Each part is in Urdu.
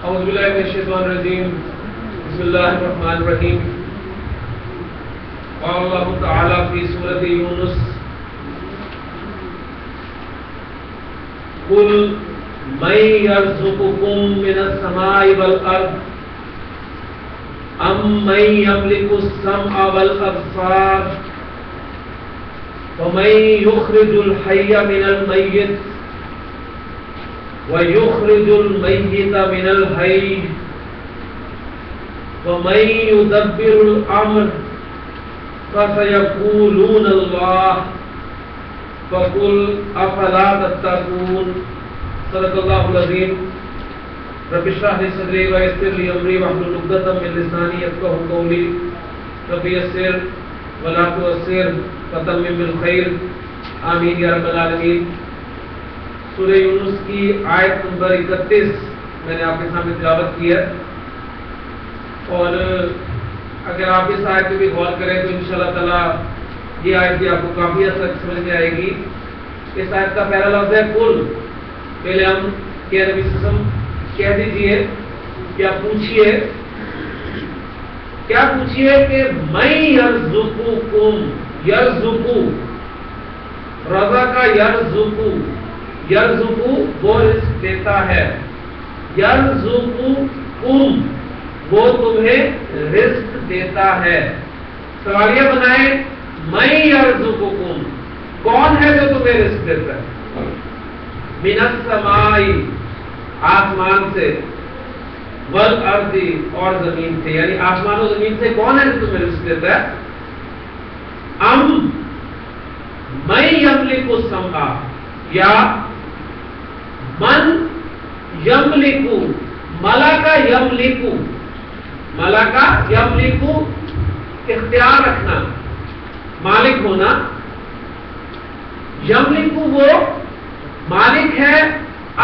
اعوذ باللہ من الشیطان الرجیم بسم اللہ الرحمن الرحیم قال اللہ تعالی فی سورۃ یونس قل من یرزقکم من السماء والارض ام من یملک السمع والابصار ومن یخرج الحی من المیت وَيُخْرِجُ الْمَيِّتَ مِنَ الْحَيِّ وَمَن يُدَبِّرُ الْأَمْرَ فَسَيَقُولُونَ اللَّهُ فَقُلْ أَفَلَا تَتَّقُونَ صدق اللہ العظیم رب اشرح لي صدری ويسر لي أمري واحلل عقدة من لساني يفقهوا قولي رب يسر ولا تعسر وتمم بالخير آمین یا رب العالمین۔ سورہ یونس کی آیت نمبر 31 میں نے آپ کے سامنے تلاوت کی ہے، اور اگر آپ اس آیت پہ بھی غور کریں تو انشاءاللہ تعالی یہ آیت بھی آپ کو کافی حد تک سمجھ میں آئے گی۔ اس آیت کا پہلا لفظ ہے قل، پہلے ہم کہ نبی صلی اللہ علیہ وسلم کہہ دیجئے، کیا پوچھئے کہ میں یرزقکم، یرزقو رزق یرزقو، یرزقو وہ رزق دیتا ہے، یرزقکم وہ تمہیں رزق دیتا ہے۔ سوالیہ بنائیں، میں یرزقکم کون ہے جو تمہیں رزق دیتا ہے؟ من السماء آسمان سے، والارض اور زمین سے، یعنی آسمان و زمین سے کون ہے جو تمہیں رزق دیتا ہے؟ ام من یملک السمع، یا من یملکو، ملکا یملکو، ملکا یملکو اختیار رکھنا، مالک ہونا، یملکو وہ مالک ہے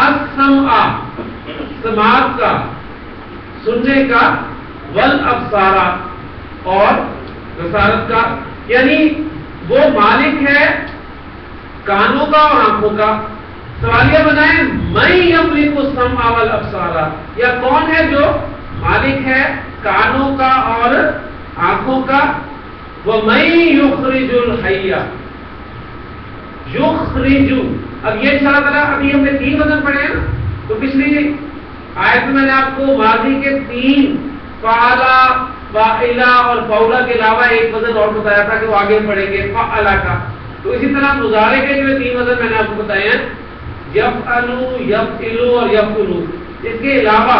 السمع سماعت کا، سننے کا، والابصار اور بصارت کا، یعنی وہ مالک ہے کانوں کا اور آنکھوں کا۔ سوالیہ بنائیں، میں یملک السمع والابصار، یا کون ہے جو مالک ہے کانوں کا اور آنکھوں کا؟ وَمَن یخرج الحی، یخرج، اب یہ انشاءاللہ تعالیٰ ابھی ہم نے 3 وزن پڑھے ہیں نا، تو پچھلی آیت میں نے آپ کو ماضی کے 3 فعلا، فاعلا اور فعولا کے علاوہ ایک وزن اور بتایا تھا کہ وہ آگے پڑھیں گے فعلا کا، تو اسی طرح مضارع کے جو 3 وزن میں نے آپ کو بتائے ہیں، یفعلو، یفعلو اور یفعلو۔ اس کے علاوہ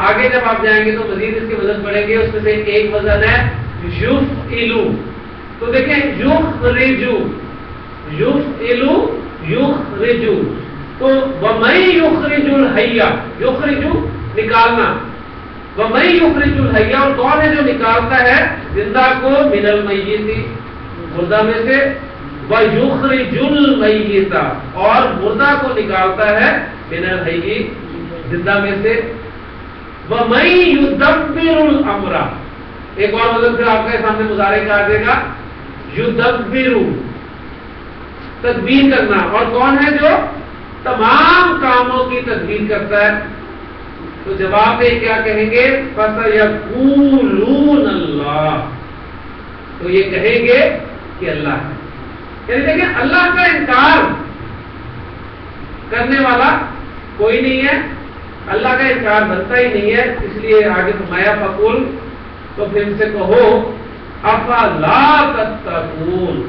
آگے جب آپ جائیں گے تو مزید اس کے وزن پڑھیں گے، اس میں سے ایک وزن ہے یفعلو۔ تو دیکھیں یخرجو، یفعلو، یخرجو، تو وَمَن یخرج الحی، یخرجو نکالنا، وَمَن یخرج الحی، اور کون ہے جو نکالتا ہے زندہ کو من المیت، مردہ میں سے، وَيُخْرِجُ الْمَيِّتَ، اور مردہ کو نکالتا ہے من الحی، زندہ میں سے، وَمَن يُدَبِّرُ الْأَمْرَ، ایک اور مطلب پھر آپ کے سامنے مضارع کا آ جائے گا، یُدَبِّرُ تدبیر کرنا، اور کون ہے جو تمام کاموں کی تدبیر کرتا ہے؟ تو جواب میں کیا کہیں گے؟ فَسَيَقُولُونَ اللَّهُ، تو یہ کہیں گے کہ اللہ ہے۔ یعنی دیکھیں اللہ کا انکار کرنے والا کوئی نہیں ہے، اللہ کا انکار بنتا ہی نہیں ہے، اس لیے آگے فرمایا فقل، تو پھر ان سے کہو افلا تتقون،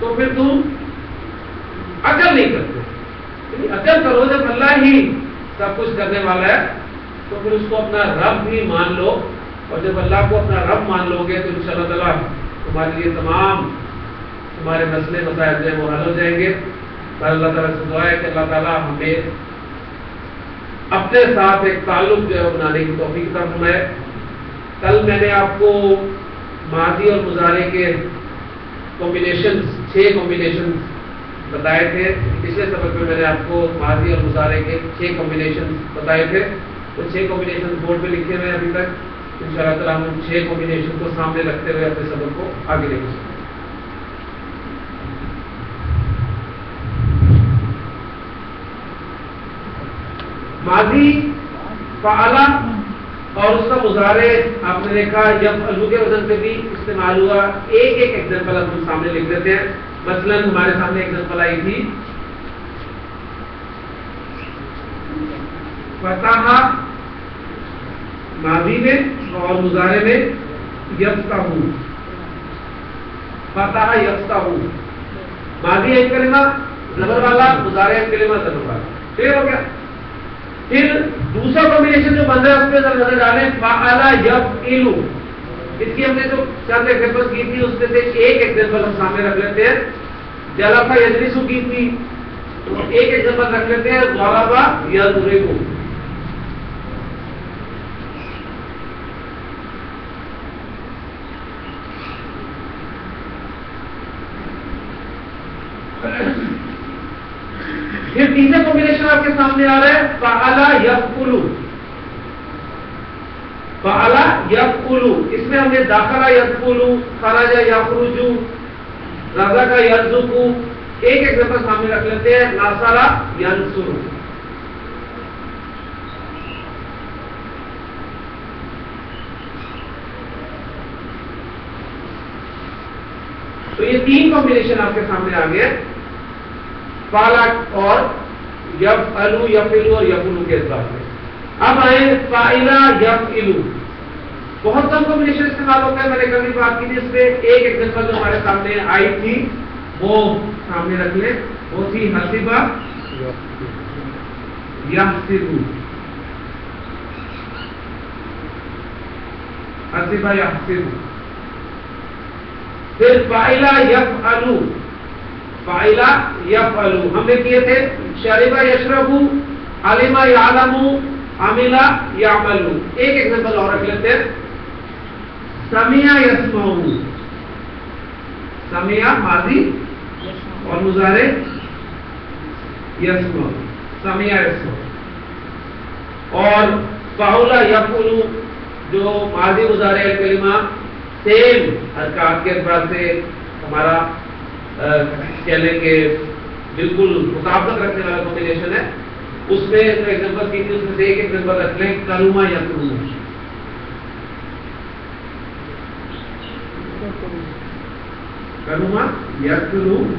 تو پھر تم عقل نہیں کرتے، یعنی عقل کرو، جب اللہ ہی سب کچھ کرنے والا ہے تو پھر اس کو اپنا رب بھی مان لو، اور جب اللہ کو اپنا رب مان لو گے تو انشاءاللہ تعالیٰ تمہارے لیے تمام تمہارے مسئلے مسائل جو ہیں وہ حل ہو جائیں گے. اور اللہ تعالیٰ سے دعا ہے کہ اللہ تعالیٰ ہمیں اپنے ساتھ ایک تعلق جو ہے بنانے کی توفیق عطا فرمائے. کل میں نے آپ کو ماضی اور مضارع کے کمبینیشنز 6 کمبینیشنز بتائے تھے. پچھلے سبق میں نے آپ کو ماضی اور مضارع کے 6 کمبینیشنز بتائے تھے. وہ 6 کمبینیشن بورڈ پہ لکھے ہوئے ہیں ابھی تک. انشاءاللہ تعالیٰ ہم 6 کمبینیشن کو سامنے رکھتے ہوئے اپنے سبق کو آگے لے جائیں. ماضی فعلا اور اس کا مضارع آپ نے دیکھا یفعلو کے وزن پہ بھی استعمال ہوا. ایک ایگزامپل ہم سامنے لکھ دیتے ہیں. مثلا ہمارے سامنے ایگزامپل آئی تھی فتح ماضی میں اور مضارع میں یفتح. فتح یفتح ماضی ایک کلمہ زبر والا, مضارع ایک کلمہ زبر والا. کلیئر ہو گیا. پھر دوسرا کمبینیشن جو بن رہا ہے اس پہ نظر ڈالیں. فعل یفعل, اس کی ہم نے جو چند ایگزامپل کی تھی اس میں سے ایک ایگزامپل ہم سامنے رکھ لیتے ہیں. جلسہ یجلسو کی تھی تو ایک ایگزامپل رکھ لیتے ہیں ضرب یضرب. پھر تیسرا کمبینیشن آپ کے سامنے آ رہا ہے فعل یفعل. فعل یفعل اس میں ہم نے داخلہ یدخل, خرج یخرج, رزق یرزق. ایک ایگزامپل سامنے رکھ لیتے ہیں ناصر ینصر. تو یہ 3 کمبینیشن آپ کے سامنے آ گئے فعل اور یفعل, یفعل اور یفعل کے اعتبار سے. اب آئے فاعل یفعل. بہت کم کمبینیشن استعمال ہوتا ہے. میں نے کبھی بات کی تھی اس پہ. ایک ایگزامپل جو ہمارے سامنے آئی تھی وہ سامنے رکھ لیں. وہ تھی حسبہ یحسب. حسبہ یحسب. پھر فاعل یفعل. فاعل یفعل ہم نے کیے تھے شرب یشرب, علم یعلم, عمل یعمل. ایک ایگزامپل اور رکھ لیتے ہیں سمع یسمع. سمع ماضی اور مضارع یسمع. سمع یسمع. اور فعل یفعل جو ماضی مضارع کلمہ سیم حرکات کے اعتبار سے ہمارا کہہ لیں کہ بالکل مطابقت رکھنے والا کمبینیشن ہے. اس میں جو ایگزامپل کی تھی اس میں سے ایک ایگزامپل رکھ لیں کلمہ یکلم. کلمہ یکلم.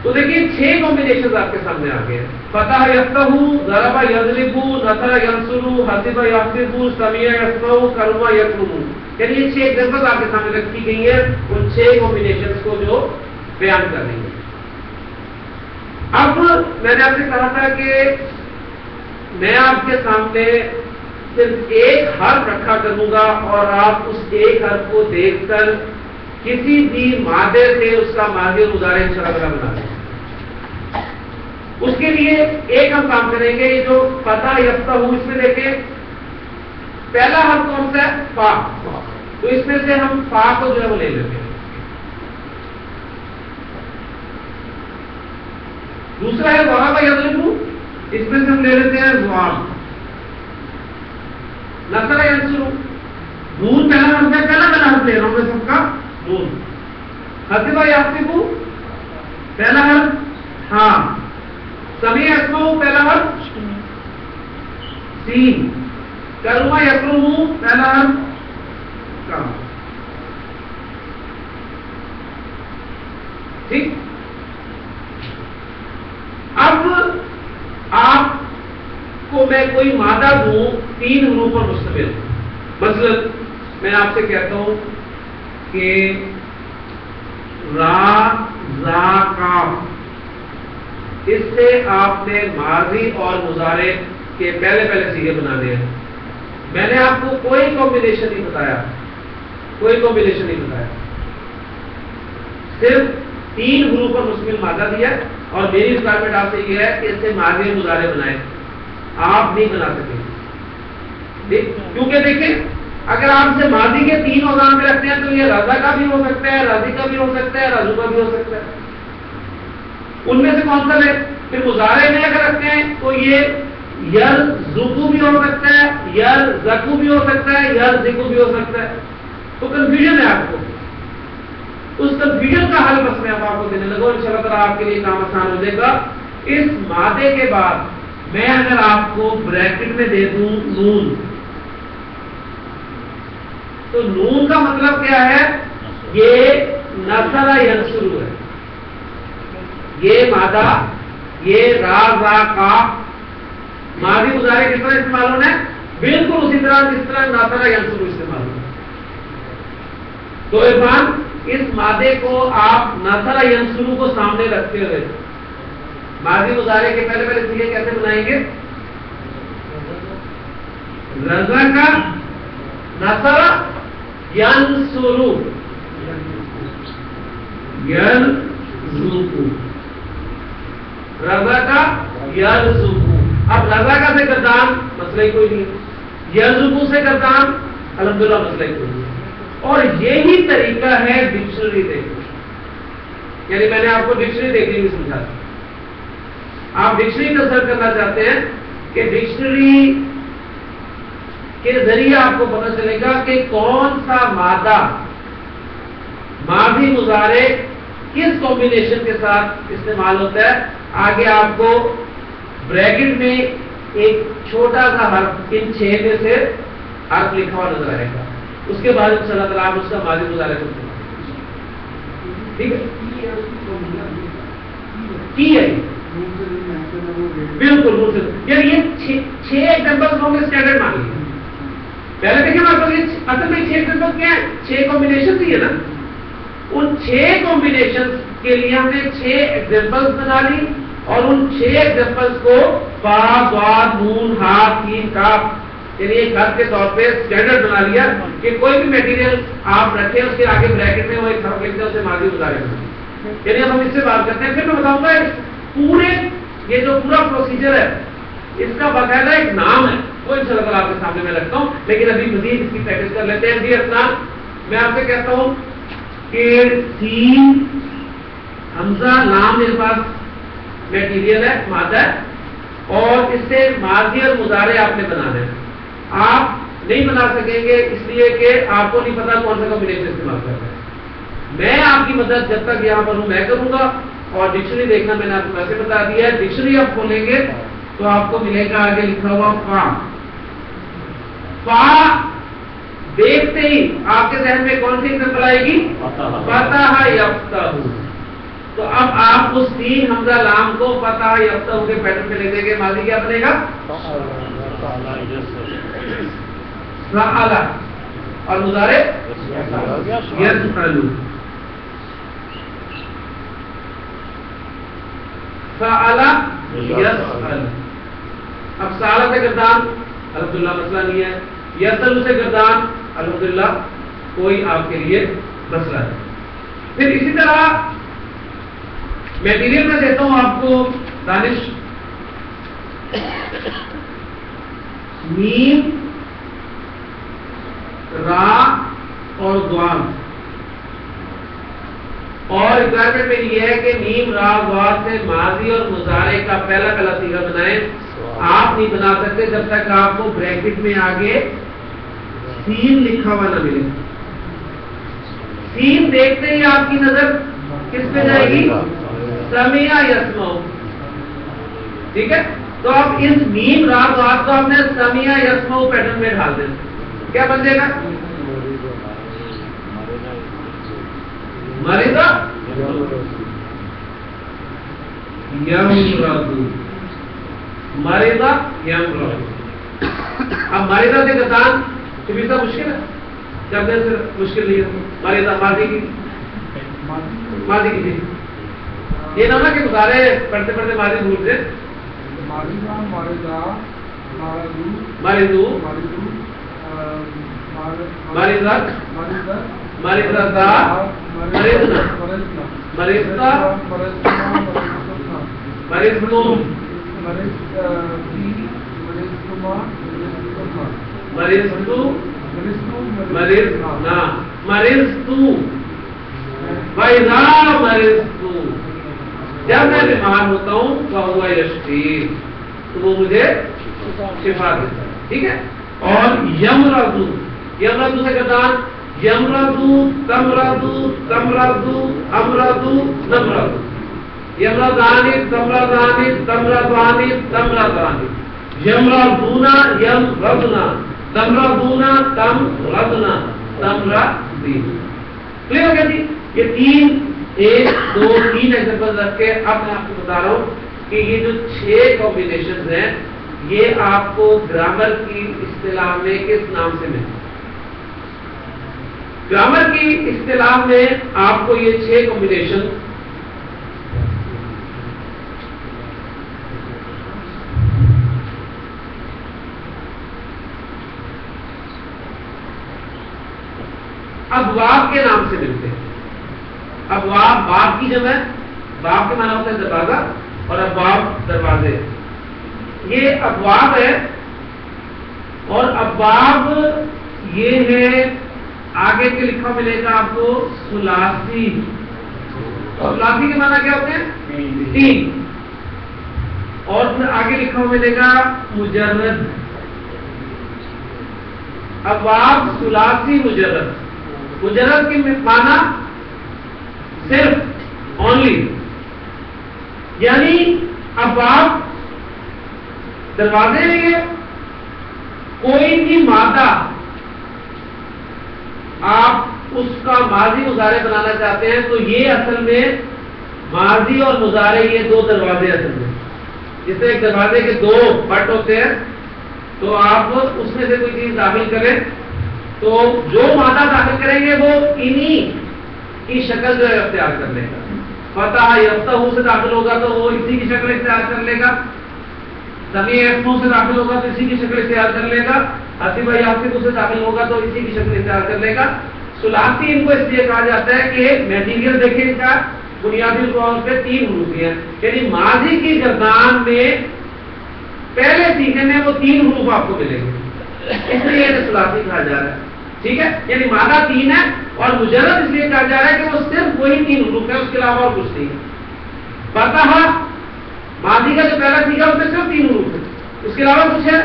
تو دیکھیے 6 کمبینیشن آپ کے سامنے آ گئے ہیں. فتح یفتح, ضرب یضرب, نصر ینصر, حسب یحسب, سمع یسمع, کلمہ یکلم. یعنی یہ 6 ایگزامپل آپ کے سامنے رکھی گئی ہیں ان 6 کمبینیشنز کو جو بیان کر رہی ہیں. اب میں نے آپ سے کہا تھا کہ میں آپ کے سامنے صرف ایک حرف رکھا کروں گا اور آپ اس ایک حرف کو دیکھ کر کسی بھی مادے سے اس کا ماضی اور مضارع انشاءاللہ بنا دیں. اس کے لیے ایک ہم کام کریں گے. یہ جو فتح یفتح اس میں دیکھیں پہلا حرف کون سا ہے؟ فا. تو اس میں سے ہم فا کو جو ہے وہ لے لیتے ہیں. دوسرا ہے ضرب یضرب, اس میں سے ہم لے لیتے ہیں ضوام. نصر ینصر, نون پہلا حرف ہے, پہلا حرف لے رہا ہوں میں سب کا نون. حسب یحسب پہلا حرف ہاں. سمع یسمع پہلا حرف سین. کلمہ یکلم پہلا حرف کام. ٹھیک. اب آپ کو میں کوئی مادہ دوں 3 حروف پر مشتمل. مثلا میں آپ سے کہتا ہوں کہ را زا کاف. اس سے آپ نے ماضی اور مضارع کے پہلے صیغے بنانے ہیں. میں نے آپ کو کوئی کمبینیشن نہیں بتایا، کوئی کمبینیشن نہیں بتایا، صرف 3 حروف پر مشتمل مادہ دیا اور میری ریکوائرمنٹ آپ سے یہ ہے کہ اس سے ماضی اور مضارع بنائیں. آپ نہیں بنا سکیں کیونکہ دیکھیں اگر آپ سے ماضی کے 3 اوزان پہ رکھتے ہیں تو یہ رضا کا بھی ہو سکتا ہے، راضی کا بھی ہو سکتا ہے، راضو کا بھی ہو سکتا ہے. ان میں سے کون سا ہے؟ پھر مضارع میں اگر رکھتے ہیں تو یہ یرزقو بھی ہو سکتا ہے، یرزقو بھی ہو سکتا ہے، یرزقو بھی ہو سکتا ہے. تو کنفیوژن ہے آپ کو. اس کنفیوژن کا حل بس میں اب آپ کو دینے لگا، انشاءاللہ تعالیٰ آپ کے لیے کام آسان ہو جائے گا. اس مادے کے بعد میں اگر آپ کو بریکٹ میں دے دوں نون، تو نون کا مطلب کیا ہے؟ یہ نصر ینصر ہے. یہ مادہ، یہ را را کا ماضی مضارع کس طرح استعمال ہونا ہے؟ بالکل اسی طرح جس طرح نصر ینصر استعمال ہونا ہے. تو عرفان اس مادے کو آپ نصر ینصر کو سامنے رکھتے ہوئے ماضی مضارع کے پہلے پہلے سیغے کیسے بنائیں گے؟ رضا کا نصر ینصر یرزقو، رضا کا یرزقو. اب رضا کا سے گردان مسئلہ ہی کوئی نہیں، یرزقو سے گردان الحمدللہ مسئلہ ہی کوئی نہیں. اور یہی طریقہ ہے ڈکشنری دیکھنے. یعنی میں نے آپ کو ڈکشنری دیکھنے کی سمجھا. آپ ڈکشنری کا سرچ کرنا چاہتے ہیں کہ ڈکشنری کے ذریعے آپ کو پتہ چلے گا کہ کون سا مادہ ماضی مضارع کس کمبینیشن کے ساتھ استعمال ہوتا ہے. آگے آپ کو بریکٹ میں ایک چھوٹا سا حرف ان 6 میں سے حرف لکھا ہوا نظر آئے گا. اس کے بعد انشاءاللہ تعالیٰ آپ اس کا ماضی مضارع کرتے ہیں. ٹھیک ہے؟ کی ہے بالکل. یعنی یہ 6 ایگزامپلس ہوں گے اسٹینڈرڈ مان لیجیے. پہلے دیکھیں آپ کو اصل میں 6 ایگزامپل کیا ہے؟ 6 کمبینیشن ہی ہے نا. ان 6 کمبینیشن کے لیے ہم نے 6 ایگزامپلس بنا لی اور ان 6 ایگزامپلس کو فا ضاد نون ہا سین کاف یعنی ایک حرف کے طور پہ اسٹینڈرڈ بنا لیا کہ کوئی بھی میٹیریل آپ رکھیں اس کے آگے بریکٹ میں وہ ایک حرف لکھتے ہیں اسے ماضی مضارع بنائیں. یعنی اب ہم اس سے بات کرتے ہیں. پھر میں بتاؤں گا پورے یہ جو پورا پروسیجر ہے اس کا باقاعدہ ایک نام ہے، وہ انشاءاللہ تعالیٰ آپ کے سامنے میں رکھتا ہوں. لیکن ابھی مزید اس کی پریکٹس کر لیتے ہیں. جی اسلام میں آپ سے کہتا ہوں کہ سین حمزہ لام میرے پاس میٹیریل ہے، مادہ ہے، اور اس سے ماضی اور مضارع آپ نے بنانا ہے. آپ نہیں بنا سکیں گے اس لیے کہ آپ کو نہیں پتا کون سا کمبینیشن استعمال کرنا ہے. میں آپ کی مدد جب تک یہاں پر ہوں میں کروں گا. اور ڈکشنری دیکھنا میں نے آپ کو ویسے بتا دیا ہے. ڈکشنری آپ کھولیں گے تو آپ کو ملے گا آگے لکھا ہوا فا. فا دیکھتے ہی آپ کے ذہن میں کون سی ایگزامپل آئے گی؟ فتح یفتح. تو اب آپ اس سین حمزہ لام کو فتح یفتح کے پیٹرن پہ لے دیں گے. ماضی کیا بنے گا؟ سأل. اور مضارع یسأل. سأل یسأل. اب سأل سے گردان الحمدللہ مسئلہ نہیں ہے. یسأل سے گردان الحمدللہ کوئی آپ کے لیے مسئلہ ہے. پھر اسی طرح میٹیریل میں دیتا ہوں آپ کو دانش میم را اور ضاد. اور ریکوائرمنٹ میں یہ ہے کہ میم را ضاد سے ماضی اور مضارع کا پہلا پہلا صیغہ بنائیں. آپ نہیں بنا سکتے جب تک آپ کو بریکٹ میں آگے سین لکھا ہوا نہ ملے. سین دیکھتے ہی آپ کی نظر کس پہ جائے گی؟ سمع یسمع. ٹھیک ہے؟ تو اب اس میم را ضاد کو آپ نے سمع یسمع پیٹرن میں ڈال دیں. کیا بن جائے گا؟ مریضہ یمرض. مریضہ یمرض. اب مریضہ سے گردان کبھی سا مشکل ہے جب سے مشکل نہیں ہے. مریضہ ماضی کی تھی. یہ نہ کہ مضارع پڑھتے پڑھتے ماضی بھول سے مریضو مرضت مرضتا مرضنا مرضتا مرضتم مرضتو مرضنا مرضتو وَإِذَا مَرِضْتُ جب میں بیمار ہوتا ہوں فَهُوَ يَشْفِينِ تو وہ مجھے شفا دیتا ہے. ٹھیک ہے. اور یمرضو یمرضو سے کہتان یمرضو تمرضو تمرضو امرضو نمرضو یمرضانی تمرضانی تمرضانی تمرضانی یمرضونا یمرضنا تمرضونا تمرضنا تمرضین. کلیئر ہو گیا جی. یہ 3 1 2 3 ایگزامپل رکھ کے اب میں آپ کو بتا رہا ہوں کہ یہ جو 6 کمبینیشنز ہیں یہ آپ کو گرامر کی اصطلاح میں کس نام سے ملے. گرامر کی اصطلاح میں آپ کو یہ 6 کمبینیشن ابواب کے نام سے ملتے ہیں. ابواب باب کی جمع ہے. باب کے معنی ہوتا ہے دروازہ اور ابواب دروازے. یہ ابواب ہے اور ابواب یہ ہے آگے کے لکھا ملے گا آپ کو ثلاثی. ثلاثی کے معنی کیا ہوتے ہیں 3 اور پھر آگے لکھا ملے گا مجرد. ابواب ثلاثی مجرد. مجرد کی معنی صرف اونلی یعنی ابواب دروازے لیے کوئی بھی مادہ آپ اس کا ماضی مضارع بنانا چاہتے ہیں تو یہ اصل میں ماضی اور مضارع یہ 2 دروازے اصل میں جس سے ایک دروازے کے 2 پٹ ہوتے ہیں تو آپ اس میں سے کوئی چیز داخل کریں تو جو مادہ داخل کریں گے وہ انہی کی شکل جو ہے اختیار کر لے گا. فتح یفتح سے داخل ہوگا تو وہ اسی کی شکل اختیار کر لے گا. سمیع یسمع سے داخل ہوگا تو اسی کی شکل اختیار کر لے گا. حسیب یحسب سے داخل ہوگا تو اسی کی شکل اختیار کر لے گا. ثلاثی ان کو اس لیے کہا جاتا ہے کہ میٹیریل دیکھیں ان کا بنیادی طور پہ 3 حروف ہیں یعنی ماضی کی گردان میں پہلے سیکھنے میں وہ 3 حروف آپ کو ملیں گے اس لیے انہیں ثلاثی کہا جا رہا ہے. ٹھیک ہے. یعنی مادہ 3 ہے اور مجرد اس لیے کہا جا رہا ہے کہ وہ صرف وہی 3 حروف ہے اس کے علاوہ اور کچھ نہیں ہے. فتح ماضی کا جو پہلا سیکھا اس میں صرف 3 حروف ہے اس کے علاوہ کچھ ہے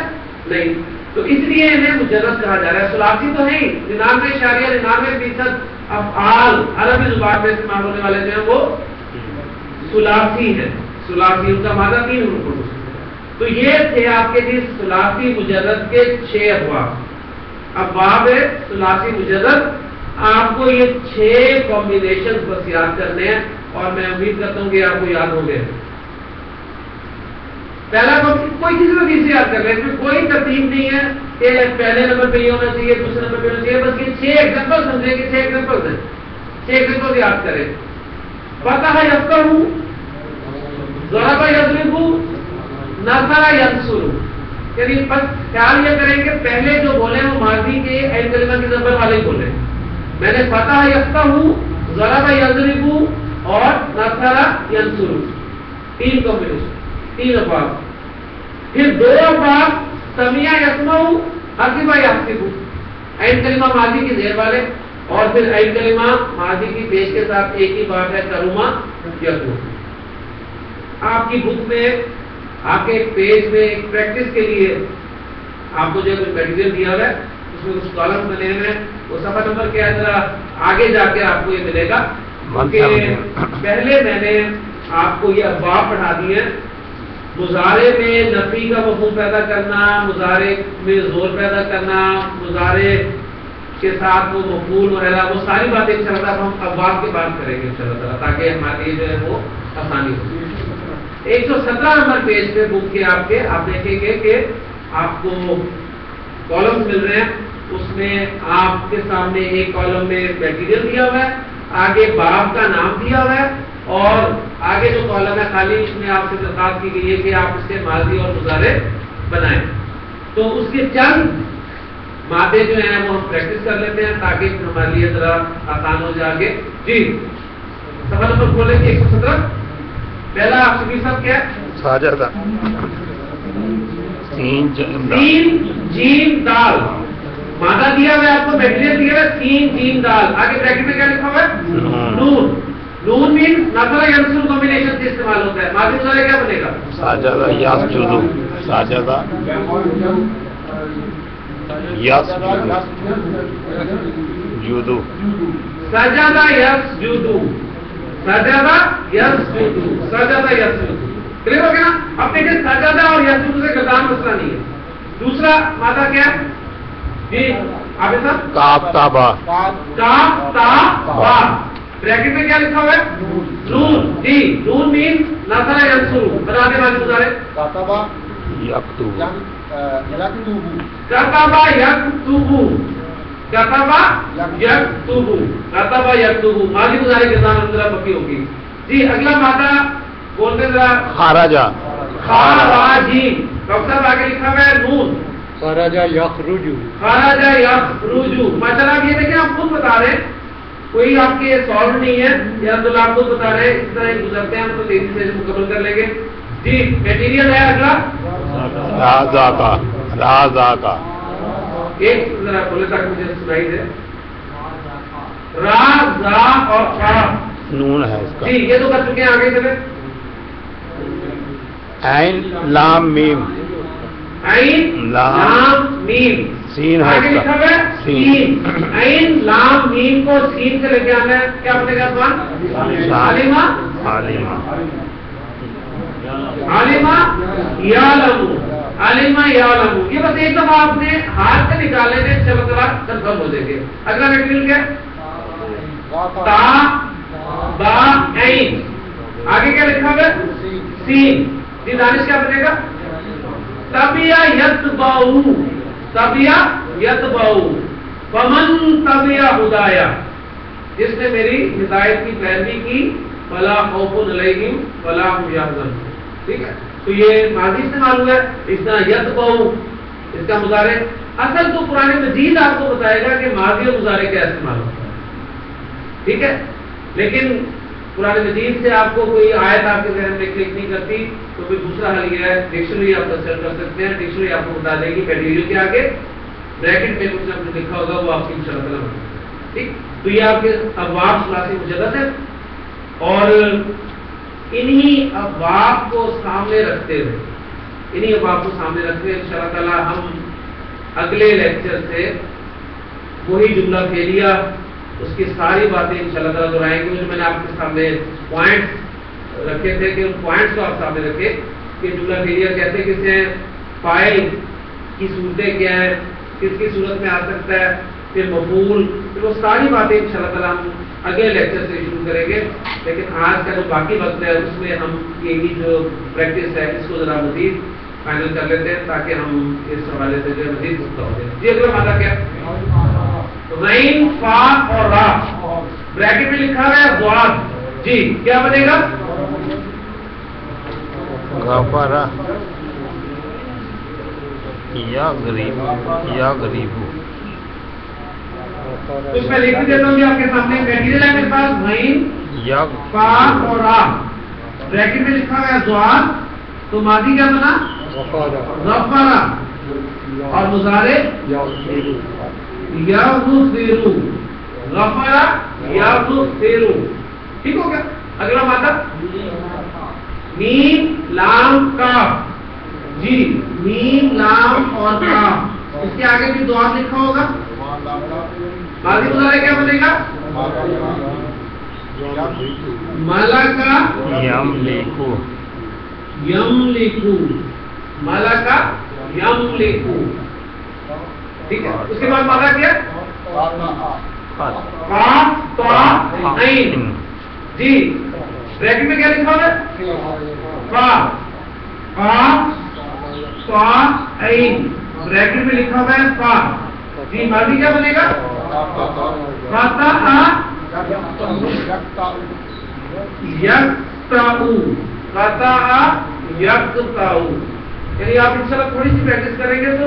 نہیں تو اس لیے انہیں مجرد کہا جا رہا ہے. ثلاثی تو ہے 99.99% افعال عربی زبان میں استعمال ہونے والے جو ہیں وہ ثلاثی ہیں. ثلاثی ان کا مادہ 3 حروف ہے. تو یہ تھے آپ کے لیے ثلاثی مجرد کے 6 ابواب. ابواب ہے ثلاثی مجرد. آپ کو یہ 6 کمبینیشن بس یاد کرنے ہیں اور میں امید کرتا ہوں کہ آپ کو یاد ہو گئے. پہلا کوئی چیز میں بھی یاد کر لیں اس میں کوئی ترتیب نہیں ہے کہ پہلے نمبر پہ یہ ہونا چاہیے دوسرے نمبر پہ ہونا چاہیے. بس یہ 6 ایگزامپل سمجھیں کہ 6 ایگزامپل ہیں 6 ایگزامپل یاد کریں. فتح یفتح ضرب یضرب نصر ینصر یعنی بس خیال یہ کریں کہ پہلے جو بولے وہ ماضی کے عین کلمہ کے ضرب والے بولے. میں نے فتح یفتح ضرب یضرب اور نصر ینصر 3 کمبینیشن 3 ابواب. پھر 2 ابواب سمیع یسمع حسب یحسب عین کلمہ ماضی کی زیر والے اور پھر عین کلمہ ماضی کی پیش کے ساتھ ایک ہی بات ہے کرما یکون. آپ کی بک میں آپ کے پیج میں ایک پریکٹس کے لیے آپ کو جو کچھ میٹیریل دیا ہوا ہے اس میں کچھ کالم بنے ہوئے ہیں وہ صفحہ نمبر کیا ہے ذرا آگے جا کے آپ کو یہ ملے گا. پہلے میں نے آپ کو یہ ابواب پڑھا دی ہیں. مضارع میں نفی کا مفہوم پیدا کرنا, مضارع میں زور پیدا کرنا, مضارع کے ساتھ وہ مفعول وغیرہ وہ ساری باتیں انشاءاللہ ہم ابواب کی بات کریں گے انشاءاللہ تعالیٰ تاکہ ہمارے لیے جو ہے وہ آسانی ہو. 117 نمبر پیج پہ بک کے آپ دیکھیں گے کہ آپ کو کالمز مل رہے ہیں. اس میں آپ کے سامنے ایک کالم میں میٹیریل دیا ہوا ہے, آگے باب کا نام دیا ہوا ہے اور آگے جو کالم ہے خالی اس میں آپ سے درخواست کی گئی ہے کہ آپ اس سے ماضی اور مضارع بنائیں. تو اس کے چند مادے جو ہیں وہ ہم پریکٹس کر لیتے ہیں تاکہ ہمارے لیے ذرا آسان ہو جائے آگے. جی صفحہ نمبر کھولیں گے 117. پہلا شبیر صاحب کیا ہے؟ ساجدہ. سین جیم دال. مادہ دیا ہوا ہے آپ کو، میٹیریل دیا ہوا ہے سین جیم دال. آگے بریکٹ میں کیا لکھا ہوا ہے؟ نون. نون مین نظر ینصر کمبینیشن سے استعمال ہوتا ہے. ماضی مضارع کیا بنے گا؟ ساجدہ یسجدو. ساجدہ یسجدو. سجدہ یسجدو. سجدہ یسجدو. سجدہ یسجدو. کلیئر ہو گیا نا؟ اب دیکھیں سجدہ اور یسجدو سے گردان مسئلہ نہیں ہے. دوسرا مادہ کیا ہے؟ جی عابد صاحب. کافتابہ. کافتابہ. بریکٹ میں کیا لکھا ہوا ہے؟ نون. جی نون مین نصر ینصر. بتا دیں ماضی مضارع. کاتبہ یکتب. کتبہ یکتبو. کتبہ یکتبو. کتبہ یکتبو. ماضی مضارع کے ساتھ ذرا پکی ہوگی. جی اگلا مادہ بولتے ذرا. خارجہ. خاراجی. ڈاکٹر صاحب آگے لکھا ہوا ہے نون. خرجہ یخرجو. خرجہ یخرجو. ماشاءاللہ آپ یہ دیکھیں آپ خود بتا رہے ہیں، کوئی آپ کے سالو نہیں ہے، یا تو آپ خود بتا رہے ہیں. اس طرح گزرتے ہیں ہم تو تیزی سے مکمل کر لیں گے. جی میٹیریل ہے اگلا. رازا کا. رازا کا. ایک ذرا بولے تاکہ مجھے سنائی دے. را زا اور خا. نون ہے اس کا. جی یہ تو کر چکے ہیں. آگے چلے. عین لام میم. عین لام میم. سین ہے آگے اس لکھا کا. ہوا ہے سین. عین لام میم کو سین سے لے کے آنا ہے. کیا بنے گا سوال؟ عالمہ. عالمہ. عالمہ یعلم. عالمہ یعلم. یہ بس ایک دفعہ آپ نے ہاتھ سے نکالے تھے، چلو ذرا کنفرم ہو جائے گے. اگلا میٹیریل کیا ہے؟ تا با عین. آگے کیا لکھا ہوا ہے؟ سین. جی دانش کیا بنے گا؟ تبیا یتبعو. تبیا یتبعو. فمن تبیا ہدایا. جس نے میری ہدایت کی پیروی کی فلا خوف علیہم ولا هم یحزنون. ٹھیک ہے، تو یہ ماضی استعمال ہوا ہے. اس طرح یتبعو اس کا مضارع. اصل تو قرآن مجید آپ کو بتائے گا کہ ماضی اور مضارع کیا استعمال ہوتا ہے. ٹھیک ہے، لیکن قرآن مجید سے آپ کو کوئی آیت آپ کے ذہن میں کلک نہیں کرتی تو پھر دوسرا حل یہ ہے ڈکشنری آپ کنسلٹ کر سکتے ہیں. ڈکشنری آپ کو بتا دے گی میٹیریل کے آگے بریکٹ میں کچھ نہ کچھ لکھا ہوگا، وہ آپ کی انشاءاللہ تعالیٰ بتا. ٹھیک، تو یہ آپ کے ابواب ثلاثی مجدد ہے، اور انہی ابواب کو سامنے رکھتے ہوئے انشاءاللہ تعالیٰ ہم اگلے لیکچر سے وہی جملہ فعلیہ اس کی ساری باتیں انشاءاللہ تعالیٰ دہرائیں گے. جو میں نے آپ کے سامنے پوائنٹس رکھے تھے کہ ان پوائنٹس کو آپ سامنے رکھے کہ جملہ فعلیہ کیسے کیسے ہیں، فاعل کی صورتیں کیا ہیں، کس کی صورت میں آ سکتا ہے، پھر مفعول، پھر وہ ساری باتیں انشاءاللہ تعالیٰ ہم اگلے لیکچر سے شروع کریں گے. لیکن آج کا جو باقی وقت ہے اس میں ہم یہی جو پریکٹس ہے اس کو ذرا مزید فائنل کر لیتے ہیں تاکہ ہم اس حوالے سے جو ہے مزید پختہ ہو جائیں. جی اگلا مادہ کیا؟ غین فا اور را. بریکٹ میں لکھا ہوا ہے ضاد. جی کیا بنے گا؟ غفرہ یا غریب. یا غریب. کچھ میں لکھ دیتا ہوں آپ کے سامنے. میٹیریل ہے میرے پاس غین یا فا اور را. بریکٹ میں لکھا ہوا ہے ضاد. تو ماضی کیا بنا؟ غفرہ. اور مضارع یغفر. غفرہ یغفر. ٹھیک ہو گیا. اگلا مادہ میم لام کاف. جی میم لام اور کاف. اس کے آگے بھی دعا لکھا ہوگا. ماضی مضارع کیا بنے گا؟ ملکا یملکو. یملکو. ملکا یملکو. ٹھیک ہے، اس کے بعد ماضی کیا؟ قاف طا عین. جی بریکٹ میں کیا لکھا ہے؟ قاف طا عین. بریکٹ میں لکھا ہوا ہے قا. جی ماضی کیا بنے گا؟ فتح یقطعو. فتح یقطعو. یعنی آپ انشاءاللہ تھوڑی سی پریکٹس کریں گے تو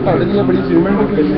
ਤੁਹਾਡੇ ਲਈ ਬੜੀ ਅਚੀਵਮੈਂਟ ਹੈ ਕਿ